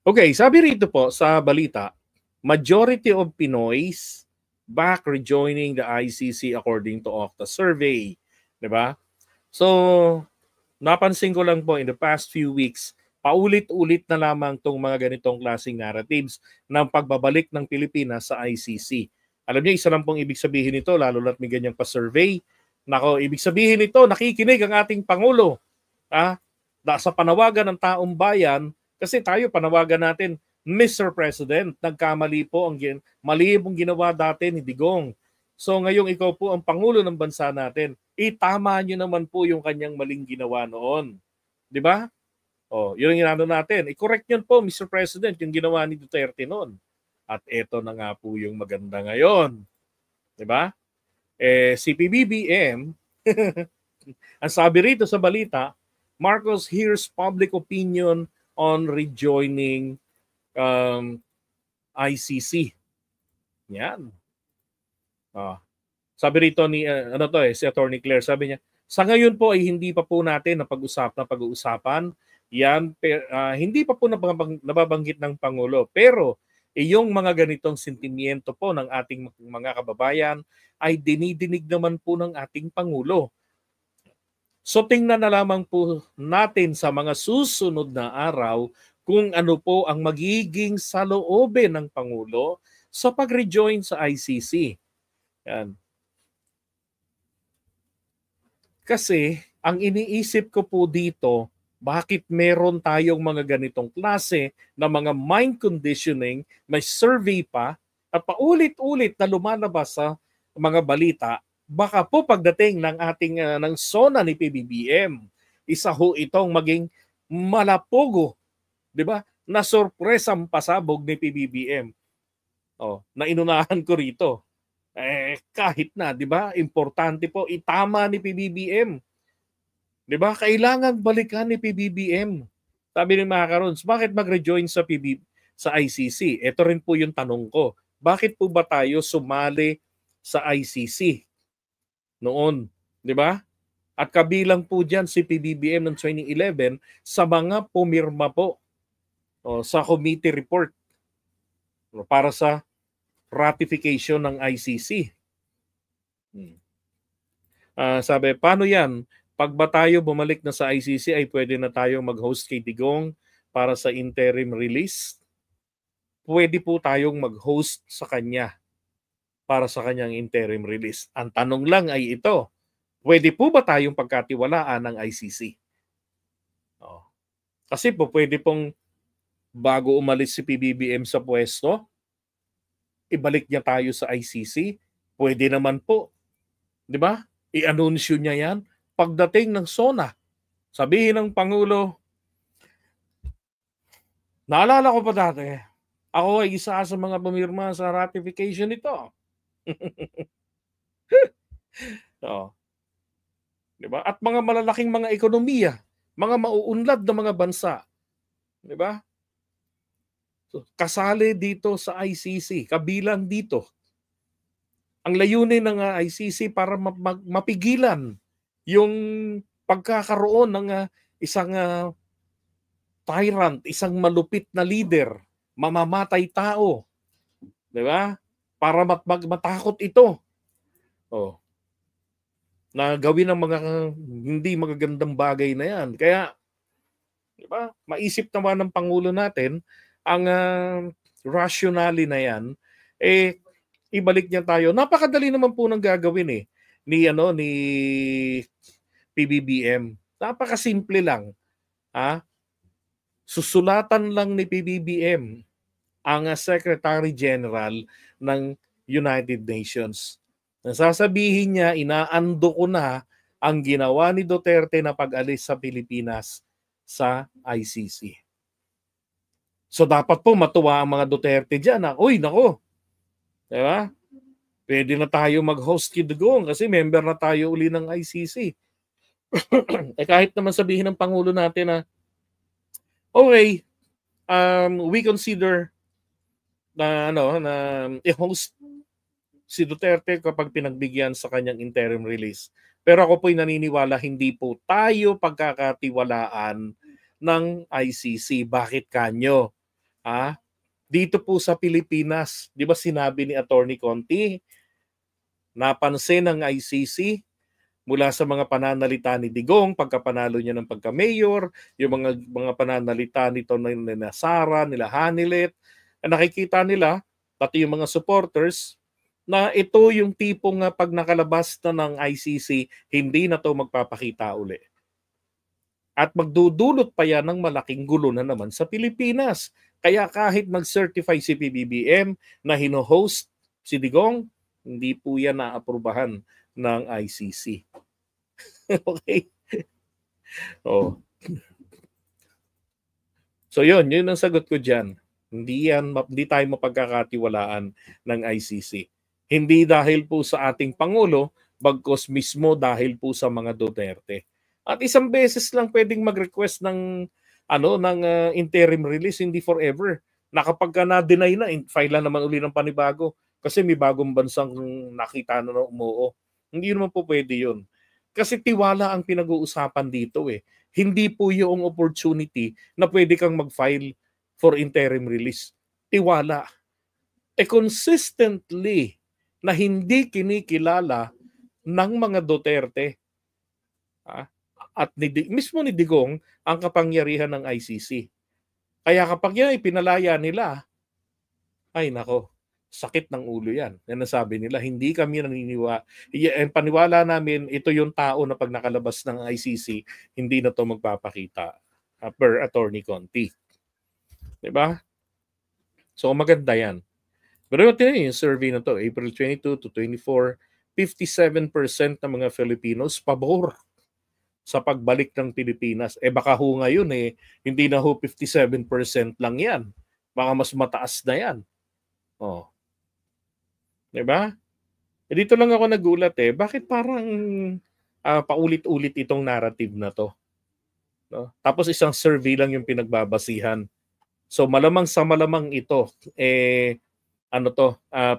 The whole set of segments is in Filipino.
Okay, sabi rito po sa balita, majority of Pinoys back rejoining the ICC according to Okta survey, 'di ba? So, napansin ko lang po in the past few weeks, paulit-ulit na lamang tong mga ganitong klaseng narratives ng pagbabalik ng Pilipinas sa ICC. Alam niyo, isa lang pong ibig sabihin nito, lalo na't may ganyang pa-survey. Nako, ibig sabihin nito, nakikinig ang ating Pangulo. Ah, sa panawagan ng taong bayan, kasi tayo panawagan natin, Mr. President, nagkamali po mali pong ginawa dati ni Digong. So ngayong ikaw po ang Pangulo ng bansa natin, itama nyo naman po yung kanyang maling ginawa noon. Di ba? Oh, yun ang inano natin. I-correct yun po, Mr. President, yung ginawa ni Duterte noon. At eto na nga po yung maganda ngayon. Di ba? Si PBBM, ang sabi rito sa balita, Marcos hears public opinion on rejoining ICC. Yan. Sabi rito ni si Attorney Claire, sabi niya, sa ngayon po ay hindi pa po natin pag-uusapan yan, hindi pa po nababanggit ng Pangulo. Pero yung mga ganitong sentimiento po ng ating mga kababayan ay dinidinig naman po ng ating Pangulo. So tingnan na lamang po natin sa mga susunod na araw kung ano po ang magiging saloobin ng Pangulo sa pag-rejoin sa ICC. Yan. Kasi ang iniisip ko po dito, bakit meron tayong mga ganitong klase na mga mind conditioning, may survey pa, at paulit-ulit na lumalabas sa mga balita, baka po pagdating ng ating ng SONA ni PBBM, isa ho itong maging malapogo, di ba? Na sorpresang pasabog ni PBBM. Na inunahan ko rito. Kahit na, di ba? Importante po, itama ni PBBM. Di ba? Kailangan balikan ni PBBM. Sabi ni mga karons, bakit mag-rejoin sa ICC? Ito rin po yung tanong ko. Bakit po ba tayo sumali sa ICC noon? Di ba? At kabilang po dyan si PBBM ng 2011 sa mga pumirma po sa committee report para sa ratification ng ICC. Sabi, paano yan? Pag ba tayo bumalik na sa ICC ay pwede na tayong mag-host kay Digong para sa interim release? Pwede po tayong mag-host sa kanya para sa kanyang interim release. Ang tanong lang ay ito, pwede po ba tayong pagkatiwalaan ng ICC? Kasi po pwede pong bago umalis si PBBM sa pwesto, ibalik niya tayo sa ICC. Pwede naman po. Di ba? I-anunsyo niya yan. Pagdating ng SONA, sabihin ng Pangulo, naalala ko pa dati, ako ay isa sa mga pumirma sa ratification nito. Diba? At mga malalaking mga ekonomiya, mga mauunlad na mga bansa. Diba? So, kasali dito sa ICC, kabilang dito. Ang layunin ng ICC para mapigilan yung pagkakaroon ng isang tyrant, isang malupit na leader, mamamatay tao. Di ba? Para matakot ito. Na gawin ng mga hindi magagandang bagay na yan. Kaya, di ba? Maisip naman ng Pangulo natin, ang rationale na yan, ibalik niya tayo. Napakadali naman po ng gagawin ni PBBM. Napakasimple lang. Susulatan lang ni PBBM ang Secretary General ng United Nations. Nasasabihin niya, inaando ko na ang ginawa ni Duterte na pag-alis sa Pilipinas sa ICC. So dapat po matuwa ang mga Duterte dyan. Uy, nako. Diba? Pwede na tayo mag-host kay Digong kasi member na tayo uli ng ICC. Kahit naman sabihin ng Pangulo natin na okay, we consider na i-host si Duterte kapag pinagbigyan sa kanyang interim release. Pero ako po'y naniniwala hindi po tayo pagkakatiwalaan ng ICC. Bakit kanyo? Dito po sa Pilipinas, di ba sinabi ni Attorney Conti, napansin ng ICC mula sa mga pananalita ni Digong pagkapanalo niya ng pagka-mayor, yung mga pananalita nito na Sara, nila Hanilet, nakikita nila, pati yung mga supporters, na ito yung tipong pag nakalabas na ng ICC, hindi na to magpapakita uli. At magdudulot pa yan ng malaking gulo na naman sa Pilipinas. Kaya kahit mag-certify si PBBM na hino-host si Digong, hindi po yan naaprubahan ng ICC. Okay? So yun ang sagot ko dyan. Hindi tayo mapagkakatiwalaan ng ICC. Hindi dahil po sa ating Pangulo, bagkos mismo dahil po sa mga Duterte. At isang beses lang pwedeng mag-request ng interim release, hindi forever. Na kapag na-deny na, file na naman uli ng panibago kasi may bagong bansang nakita na umuo. Hindi naman po pwede yun. Kasi tiwala ang pinag-uusapan dito eh. Hindi po yung opportunity na pwede kang mag-file for interim release. Tiwala. Consistently na hindi kinikilala ng mga Duterte at mismo ni Digong ang kapangyarihan ng ICC. Kaya kapag yan ay pinalaya nila, ay nako, sakit ng ulo yan. Yan ang sabi nila, hindi kami naniniwala. Paniwala namin, ito yung tao na pag nakalabas ng ICC, hindi na to magpapakita per Attorney Conti. Diba? So maganda yan. Pero yung survey na to, April 22 to 24, 57% ng mga Filipinos pabor sa pagbalik ng Pilipinas. Baka ho ngayon hindi na ho 57% lang yan. Baka mas mataas na yan. Diba? Dito lang ako nagulat bakit parang paulit-ulit itong narrative na to? No? Tapos isang survey lang yung pinagbabasihan. So malamang sa malamang ito,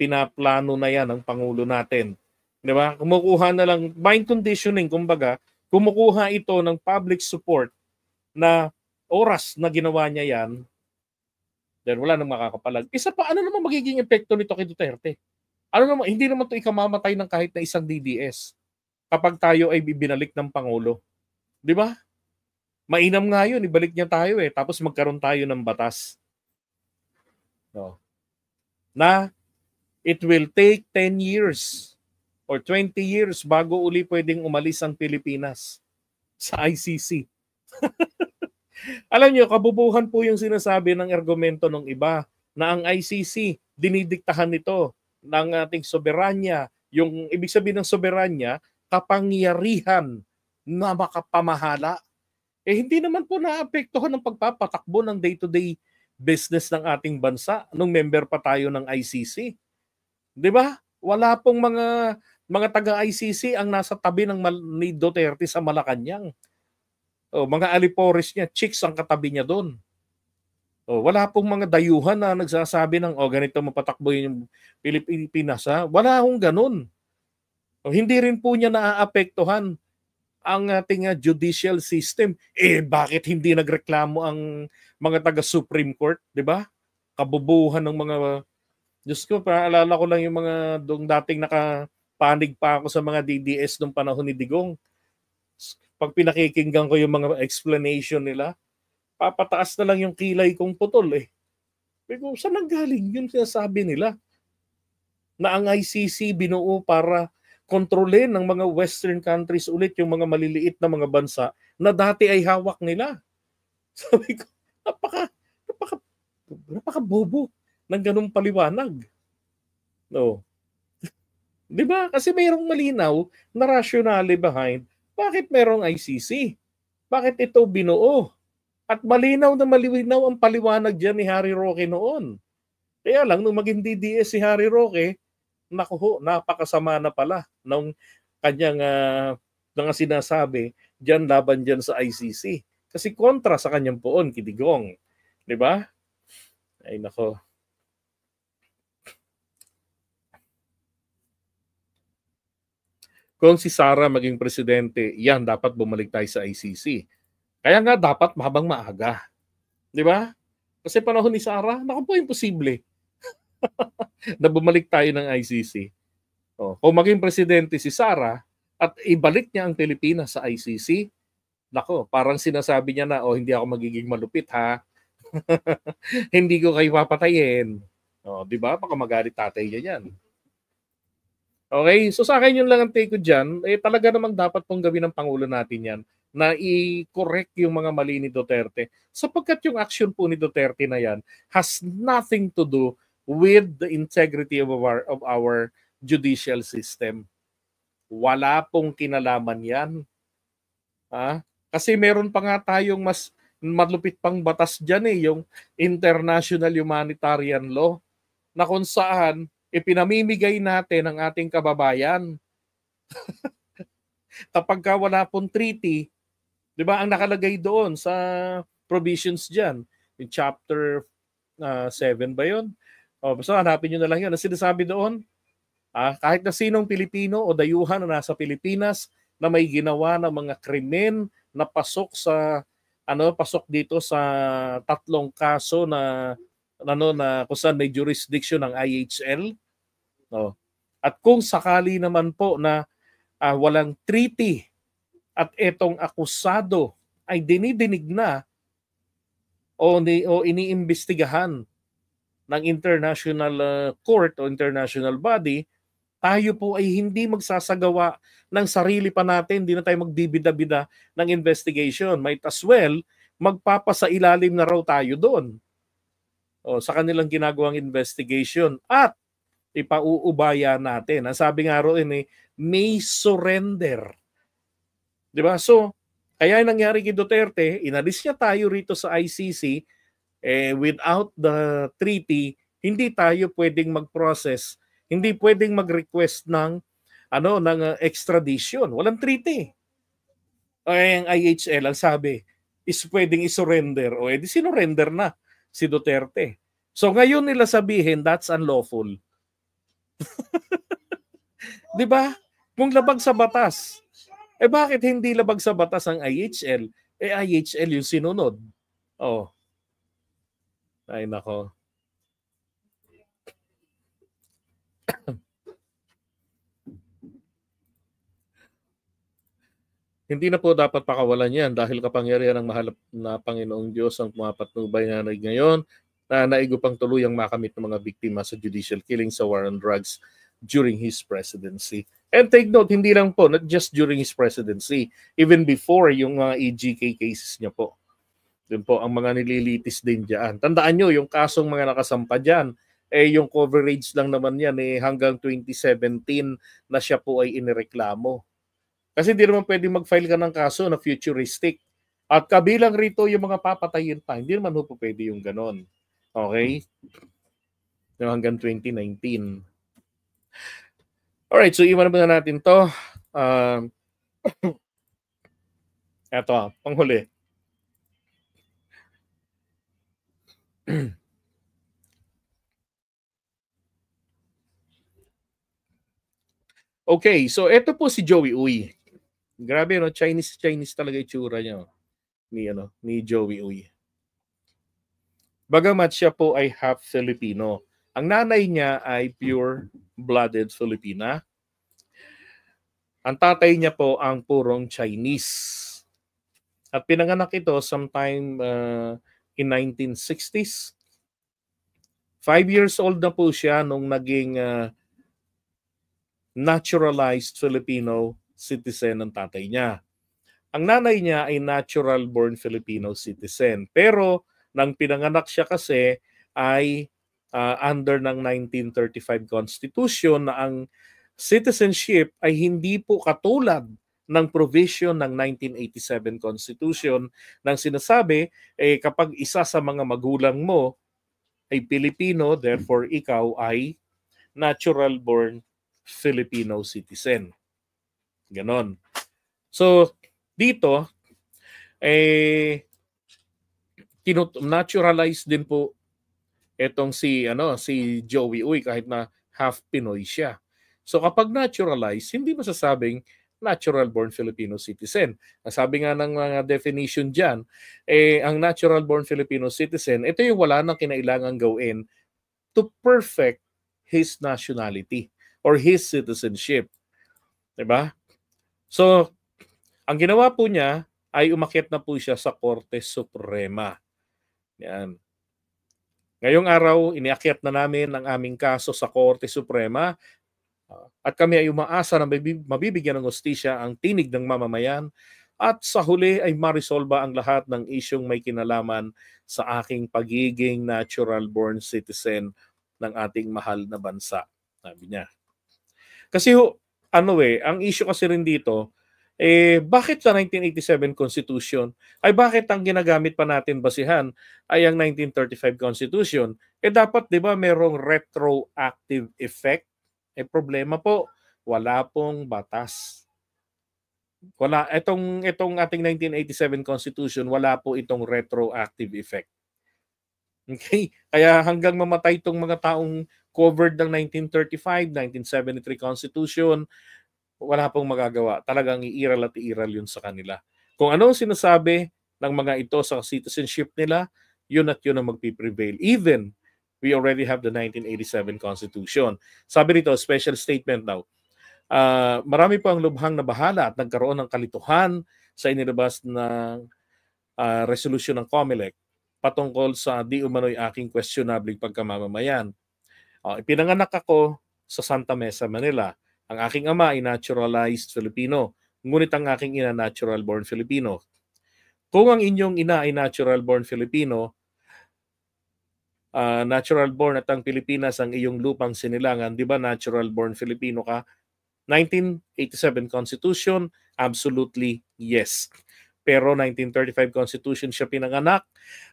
pinaplano na yan ng Pangulo natin. Diba? Kumukuha na lang, mind conditioning, kumbaga, kumukuha ito ng public support na oras na ginawa niya yan, then wala nang makakapalag. Isa pa, ano naman magiging epekto nito kay Duterte? Hindi naman ito ikamamatay ng kahit na isang DDS kapag tayo ay bibinalik ng Pangulo. Di ba? Mainam nga yun, ibalik niya tayo tapos magkaroon tayo ng batas. Na it will take 10 years or 20 years bago uli pwedeng umalis ang Pilipinas sa ICC. Alam niyo, kabubuhan po yung sinasabi ng argumento ng iba na ang ICC, dinidiktahan nito ng ating soberanya. Yung ibig sabihin ng soberanya, kapangyarihan na makapamahala. Hindi naman po naapektuhan ng pagpapatakbo ng day-to-day business ng ating bansa nung member pa tayo ng ICC. Di ba? Wala pong mga taga-ICC ang nasa tabi ni Duterte sa Malacanang. Mga alipores niya, chicks ang katabi niya doon. Wala pong mga dayuhan na nagsasabi ng ganito mapatakbo yung Pilipinas. Wala hong ganun. Hindi rin po niya naaapektuhan ang ating judicial system. Bakit hindi nagreklamo ang mga taga-Supreme Court? Di ba? Kabubuhan ng mga... Diyos ko, paalala ko lang yung mga dating nakapanig pa ako sa mga DDS nung panahon ni Digong. Pag pinakikinggan ko yung mga explanation nila, papataas na lang yung kilay kong putol Pero saan nanggaling yun sinasabi nila? Na ang ICC binuo para kontrolin ng mga Western countries ulit yung mga maliliit na mga bansa na dati ay hawak nila. Sabi ko, napaka bobo ng ganung paliwanag. No. 'Di ba? Kasi mayroong malinaw na rationale behind bakit merong ICC. Bakit ito binuo? At malinaw ang paliwanag diyan ni Harry Roque noon. Kaya lang nung maging DDS si Harry Roque, naku, napakasama na pala ng kanyang mga sinasabi diyan laban diyan sa ICC. Kasi kontra sa kanyang poon, Digong. 'Di ba? Ay nako. Kung si Sara maging presidente, yan dapat bumalik tayo sa ICC. Kaya nga dapat habang maaga. 'Di ba? Kasi panahon ni Sara, naku po, imposible na bumalik tayo ng ICC. Kung maging presidente si Sara at ibalik niya ang Pilipinas sa ICC, nako, parang sinasabi niya na, hindi ako magiging malupit ha. Hindi ko kayo papatayin. Di ba? Baka magalit tatay niya yan. Okay? So sa akin yun lang ang take ko dyan. Talaga namang dapat pong gawin ng Pangulo natin yan na i-correct yung mga mali ni Duterte. Sapagkat yung action po ni Duterte na yan has nothing to do with the integrity of our judicial system. Wala pong kinalaman yan. Kasi meron pa nga tayong mas malupit pang batas dyan yung international humanitarian law na kung saan ipinamimigay natin ang ating kababayan. Kapag wala pong treaty, di ba, ang nakalagay doon sa provisions dyan, yung chapter 7 ba yun? Basta hanapin nyo na lang yun. Ang sinasabi doon, kahit na sinong Pilipino o dayuhan na nasa Pilipinas na may ginawa ng mga krimen na pasok dito sa 3 kaso na kung saan may jurisdiction ng IHL. At kung sakali naman po na walang treaty at etong akusado ay dinidinig na o iniimbestigahan ng international court o international body, tayo po ay hindi magsasagawa ng sarili pa natin, hindi na tayo magbibida-bida ng investigation. Might as well, magpapasailalim na raw tayo doon sa kanilang ginagawang investigation at ipauubaya natin. Ang sabi nga roon may surrender. Di ba? So, kaya nangyari kay Duterte, inalis niya tayo rito sa ICC, without the treaty, hindi tayo pwedeng mag-process, hindi pwedeng mag-request ng extradition. Walang treaty. Ang IHL, ang sabi, is pwedeng isurrender. Di sinurrender na si Duterte. So ngayon nila sabihin, that's unlawful. Di ba? Kung labag sa batas, bakit hindi labag sa batas ang IHL? IHL yung sinunod. Ay nako. Hindi na po dapat pakawalan yan dahil kapangyarihan ng mahal na Panginoong Diyos ang pumapatnubay na ngayon na naigupang tuluyang makamit ng mga biktima sa judicial killing sa war on drugs during his presidency. And take note, hindi lang po, not just during his presidency, even before yung mga EGK cases niya po. Doon po ang mga nililitis din dyan. Tandaan nyo, yung kasong mga nakasampa dyan, yung coverage lang naman yan hanggang 2017 na siya po ay inireklamo. Kasi hindi naman pwedeng mag-file ka ng kaso na futuristic. At kabilang rito yung mga papatayin pa. Hindi naman po pwede yung ganon. Okay? Hanggang 2019. Alright, so iwan na natin to. Eto, panghuli. Okay, so eto po si Joey Uy. Grabe, no? Chinese talaga itsura niya ni Joey Uy. Bagamat siya po ay half Filipino. Ang nanay niya ay pure-blooded Filipina. Ang tatay niya po ang purong Chinese. At pinanganak ito sometime in 1960s. 5 years old na po siya nung naging naturalized Filipino citizen ng tatay niya. Ang nanay niya ay natural-born Filipino citizen. Pero nang pinanganak siya kasi ay under ng 1935 Constitution na ang citizenship ay hindi po katulad ng provision ng 1987 Constitution nang sinasabi kapag isa sa mga magulang mo ay Pilipino, therefore ikaw ay natural-born Filipino citizen. Ganon. So, dito, naturalize din po etong si Joey Uy kahit na half Pinoy siya. So kapag naturalize, hindi masasabing natural-born Filipino citizen. Ang sabi nga ng mga definition dyan, ang natural-born Filipino citizen, ito yung wala nang kinailangan gawin to perfect his nationality or his citizenship. Diba? So, ang ginawa po niya ay umakyat na po siya sa Korte Suprema. Yan. Ngayong araw, iniakyat na namin ang aming kaso sa Korte Suprema at kami ay umaasa na mabibigyan ng hustisya ang tinig ng mamamayan at sa huli ay marisolba ang lahat ng isyong may kinalaman sa aking pagiging natural-born citizen ng ating mahal na bansa. Sabi niya. Kasi ang issue kasi rin dito, bakit sa 1987 Constitution ay bakit ang ginagamit pa natin basihan ay ang 1935 Constitution? Dapat 'di ba merong retroactive effect? Problema po, wala pong batas. Wala itong ating 1987 Constitution, wala po itong retroactive effect. Okay? Kaya hanggang mamatay itong mga taong covered ng 1935, 1973 Constitution, wala pong magagawa. Talagang iiral at iiral yun sa kanila. Kung ano ang sinasabi ng mga ito sa citizenship nila, yun at yun ang magpiprevail. Even we already have the 1987 Constitution. Sabi rito, special statement daw. Marami po ang lubhang na bahala at nagkaroon ng kalituhan sa inilabas na resolution ng COMELEC patungkol sa di umano'y aking questionable pagkamamamayan. Ipinanganak ako sa Santa Mesa, Manila. Ang aking ama ay naturalized Filipino, ngunit ang aking ina natural-born Filipino. Kung ang inyong ina ay natural-born Filipino, natural-born at ang Pilipinas ang iyong lupang sinilangan, di ba natural-born Filipino ka? 1987 Constitution, absolutely yes. Pero 1935 Constitution siya pinanganak,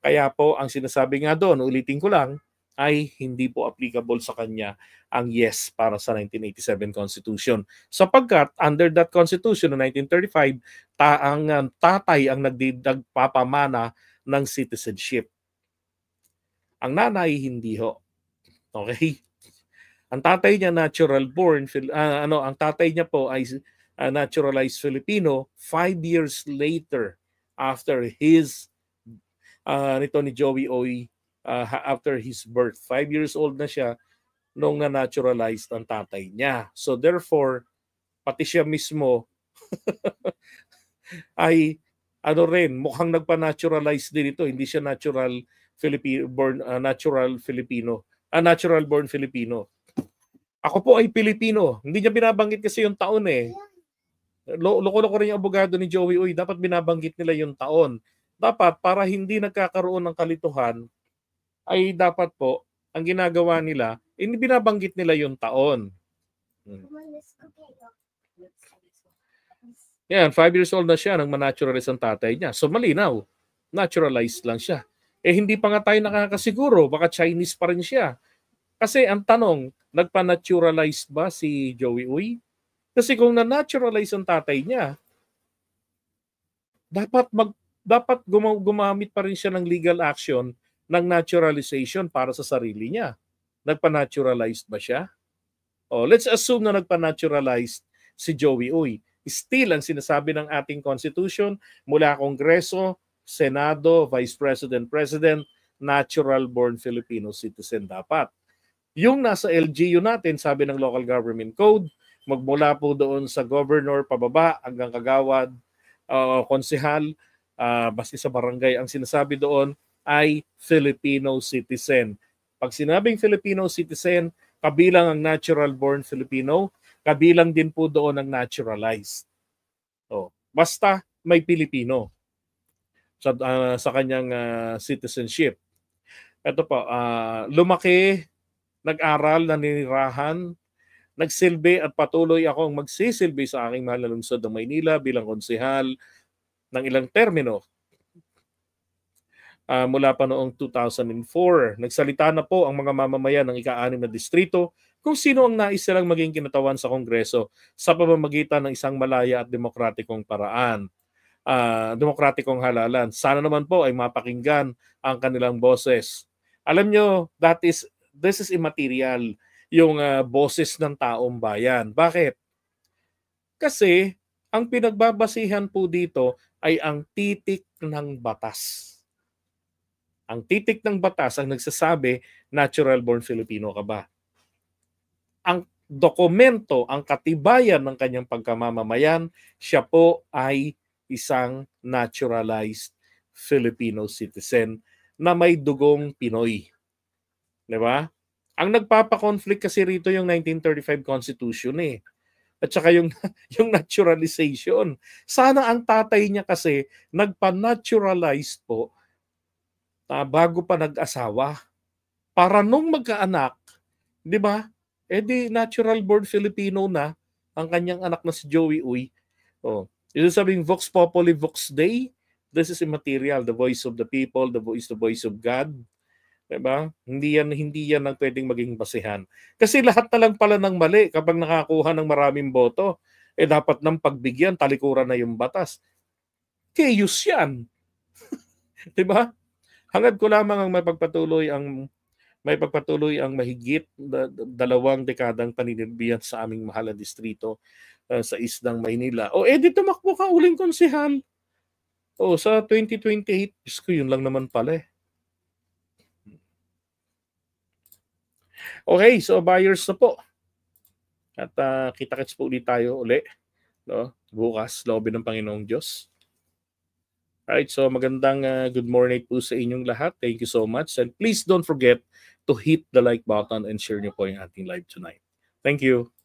kaya po ang sinasabi nga doon, ulitin ko lang, ay hindi po applicable sa kanya ang yes para sa 1987 Constitution. Sapagkat under that Constitution ng 1935, ang tatay ang nagpapamana ng citizenship. Ang nanay hindi ho. Okay? Ang tatay niya natural-born, ang tatay niya po ay naturalized Filipino 5 years later after his nito ni Joey Oy after his birth. 5 years old na siya nung na-naturalized ang tatay niya. So therefore, pati siya mismo ay mukhang nagpa-naturalize din ito. Hindi siya natural born Filipino. Ako po ay Pilipino. Hindi niya binabanggit kasi yung taon eh. Loko-loko rin yung abogado ni Joey Uy. Dapat binabanggit nila yung taon. Dapat para hindi nagkakaroon ng kalituhan, ay dapat po, ang ginagawa nila, binabanggit nila yung taon. Yan, 5 years old na siya nang ma-naturalize ang tatay niya. So malinaw, naturalized lang siya. Hindi pa nga tayo nakakasiguro, baka Chinese pa rin siya. Kasi ang tanong, nagpa-naturalize ba si Joey Uy? Kasi kung na-naturalize ang tatay niya, dapat gumamit pa rin siya ng legal action ng naturalization para sa sarili niya. Nagpa-naturalized ba siya? Let's assume na nagpa-naturalized si Joey Uy. Still, ang sinasabi ng ating Constitution, mula Kongreso, Senado, Vice President, President, natural-born Filipino citizen dapat. Yung nasa LGU natin, sabi ng Local Government Code, magmula po doon sa governor pababa hanggang kagawad, konsehal, basta sa barangay, ang sinasabi doon ay Filipino citizen. Pag sinabing Filipino citizen, kabilang ang natural-born Filipino, kabilang din po doon ang naturalized. Basta may Pilipino sa kanyang citizenship. Ito po, lumaki, nag-aral, naninirahan, nagsilbi at patuloy akong magsisilbi sa aking mahal na lungsod ng Maynila bilang konsehal ng ilang termino. Mula pa noong 2004. Nagsalita na po ang mga mamamayan ng ika-6 na distrito kung sino ang nais silang maging kinatawan sa Kongreso sa pamamagitan ng isang malaya at demokratikong paraan. Demokratikong halalan. Sana naman po ay mapakinggan ang kanilang boses. Alam nyo, this is immaterial, yung boses ng taong bayan. Bakit? Kasi Ang pinagbabasihan po dito ay ang titik ng batas. Ang titik ng batas ang nagsasabi, natural born Filipino ka ba? Ang dokumento, ang katibayan ng kanyang pagkamamamayan, siya po ay isang naturalized Filipino citizen na may dugong Pinoy. Di ba? Ang nagpapa-conflict kasi rito yung 1935 Constitution eh. At saka yung, yung naturalization. Sana ang tatay niya kasi nagpa-naturalize po bago pa nag-asawa. Para nung magkaanak, di ba? Eh di natural born Filipino na ang kanyang anak na si Joey Uy. Oh, ito sabing Vox Populi, Vox Dei. This is immaterial. The voice of the people, the voice of God. Diba? Hindi yan ang pwedeng maging basehan. Kasi lahat na lang pala ng mali kapag nakakuha ng maraming boto. Eh dapat nang pagbigyan, talikuran na yung batas. Chaos yan. Diba? Hangad ko lamang ang may pagpatuloy ang mahigit 2 dekadang paninilbihan sa aming mahal na distrito sa Isdang Maynila. O edi tumakbo ka uling konsehal. O sa 2028, Diyos ko yun lang naman pala eh. Okay, so buyers na po. At kita-kits po ulit tayo uli. No? Bukas, loobin ng Panginoong Diyos. Alright, so magandang good morning po sa inyong lahat. Thank you so much. And please don't forget to hit the like button and share niyo po yung ating live tonight. Thank you.